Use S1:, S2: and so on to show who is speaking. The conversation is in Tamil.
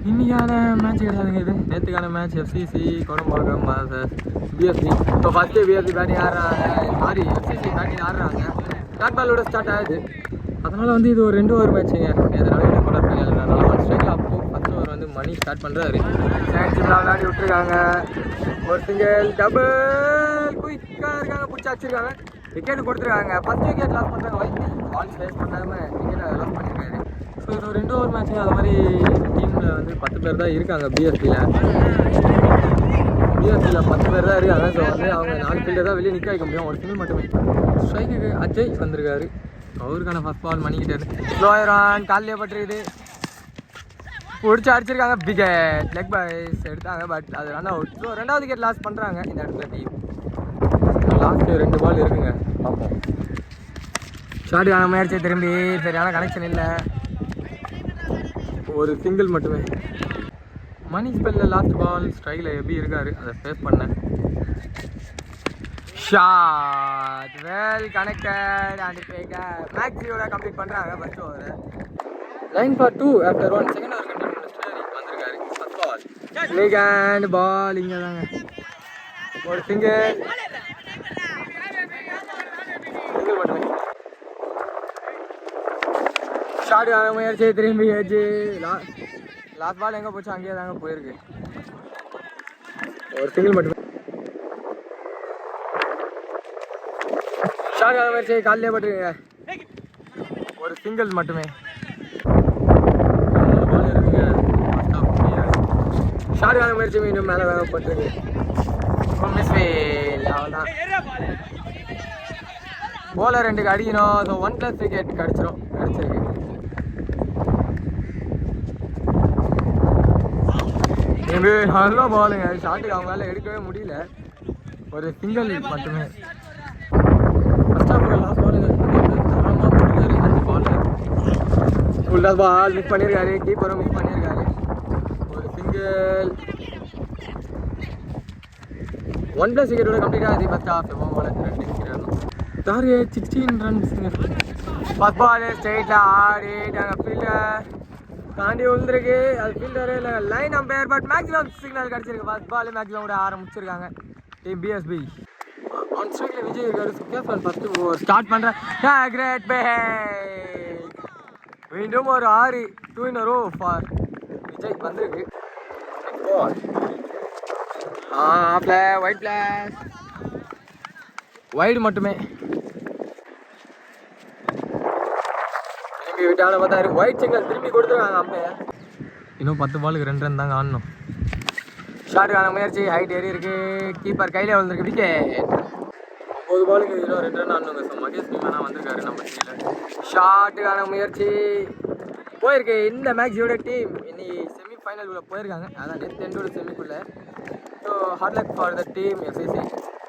S1: இன்னைக்கான மேட்ச் கிடையாதுங்க. இது நேற்றுக்கான மேட்ச் எஃப்சிசி கோடம்பாக்கம் பிஎஸ்சி. இப்போ ஃபஸ்ட்டு பிஎஸ்சி பேட்டிங் ஆடுறாங்க, சாரி எஃப்சிசி பேட்டிங் ஆடுறாங்க. பேட் பாலோட ஸ்டார்ட் ஆகுது. அதனால் வந்து இது ஒரு 2 ஓவர் மேட்ச்சுங்க. இதனால் என்ன கொண்டாட ஃபைனல் அதனால் 1 ஸ்ட்ரைக்கில் அப்போ ஃபஸ்ட் ஓவர் வந்து மணி ஸ்டார்ட் பண்ணுறாரு. விளையாடி விட்டுருக்காங்க. ஒரு சிங்கிள் டபுள் குயிக்காக இருக்காங்க, பிடிச்சி வச்சுருக்காங்க. விக்கெட் கொடுத்துருக்காங்க. ஃபஸ்ட் விக்கெட் லாஸ் பண்ணுறாங்க. வைத்தி பால் ஸ்பேஸ் பண்ணாமல் விக்கெட் லாஸ் பண்ணியிருக்காரு. ஸோ இது ஒரு 2 ஓவர் மேட்ச்சுங்க. அது மாதிரி டீமில் வந்து 10 பேர் தான் இருக்காங்க. பிஎஸ்சியில் 10 பேர் தான் இருக்காங்க. ஸோ வந்து அவங்க 4 ஃபீல்டர் தான் வெளியே நிற்க வைக்க முடியும். ஒரு சிங்கிள் மட்டுமே. ஸ்ட்ரைக்குக்கு அஜய் வந்திருக்காரு. அவருக்கான ஃபஸ்ட் பால் மணிக்கிட்டாரு. ஸ்லோயரான் காலையே பட்டுருக்குது. பிடிச்சி அடிச்சிருக்காங்க. விக்கெட் லெக் பைஸ் எடுத்தாங்க. பட் அது ரன் அவுட். ஸோ 2வது விக்கெட் லாஸ் பண்ணுறாங்க இந்த இடத்துல டீம். லாஸ்ட்டு 2 பால் இருக்குங்க, பார்ப்போம். ஷாட்டுக்கான முயற்சி திரும்பி சரியான கனெக்ஷன் இல்லை. ஒரு சிங்கிள் மட்டுமே. மணி ஸ்பெல்லில் லாஸ்ட் பால் ஸ்ட்ரைக்கில் எப்படி இருக்காரு, அதை ஃபேஸ் பண்ணேன். ஷாட் வெல் கனெக்டட் அண்ட் மேக்ஸியோட கம்ப்ளீட் பண்ணுறாங்க first over. 9-2 after 1 second over continue வந்திருக்காரு. First ball leg and ball இங்கே தாங்க. ஒரு சிங்கிள் மட்டுமே. ஷாட்டுக்கான முயற்சி திரும்பி ஏச்சு. லாஸ்ட் பால் எங்கே போச்சு அங்கேயே தாங்க போயிருக்கு. ஒரு சிங்கிள் மட்டுமே. ஷாட்டுக்கான முயற்சி காலையிலே பட்டுருங்க. ஒரு சிங்கிள் மட்டுமே. பால் இருக்குங்க. ஷாட்டுக்கான முயற்சி மீண்டும் மேலே வேகப்பட்டிருக்கு. Miss fail. அவ்வளோதான். போலர் 2க்கு அடிக்கணும். ஸோ 1+ விக்கெட் கிடச்சிருக்கு. நல்ல பாலுங்க. ஷாட்டுக்கு அவங்களால எடுக்கவே முடியல. ஒரு சிங்கிள் மட்டுமே. ஃபர்ஸ்ட் ஆஃப் லாஸ்ட் பாலுங்க. 5 பால் ஃபுல்லாக பால் மிஸ் பண்ணியிருக்காரு. கீப்பரும் மிஸ் பண்ணியிருக்காரு. ஒரு சிங்கிள். 1+ விக்கெட்டோட கம்ப்ளீட் ஆகுது ஃபர்ஸ்ட் ஆஃப். 2 விக்கெட் ஆகணும். Target 16 runs. ஃபர்ஸ்ட் பால் ஸ்ட்ரெயிட்டில் ஆடிட்டாங்க. ஃபீல்டர் தாண்டி விழுந்துருக்கு. அது ஃபீல்டரு இல்லை line umpire. But maximum signal கிடச்சிருக்கு. ஃபர்ஸ்ட் பால் மேக்ஸிமம் கூட ஆரம்பிச்சிருக்காங்க டீம் பிஎஸ்பி. ஆன் ஸ்ட்ரைக்கில் விஜய் இருக்காரு. சுக்கேஃபன் ஃபஸ்ட்டு ஓவர் ஸ்டார்ட் பண்ணுறேன். Great back. மீண்டும் ஒரு 6 2 in a row for Vijay வந்திருக்கு. வைடு மட்டுமே. திரும்பி விட்டான பார்த்தாரு. ஒயிட் சிக்னல் திரும்பி கொடுத்துருக்காங்க அம்பையர். இன்னும் 10 பாலுக்கு 2 ரன் தாங்க ஆடணும். ஷாட்டுக்கான முயற்சி ஹைட் ஏறி இருக்கு. கீப்பர் கையிலே வந்திருக்கு. விக்கெட். 9 பாலுக்கு 2 ரன் ஆடணுங்க. ஸோ மகேஷ் மீமானா வந்திருக்காரு நம்ம டீமில். ஷாட்டுக்கான முயற்சி போயிருக்கு. இந்த மேட்சோட டீம் இன்னைக்கு செமிஃபைனல் உள்ள போயிருக்காங்க. அதான் நேற்று 2 செமிக்குள்ளே. So hard luck for the team FCC.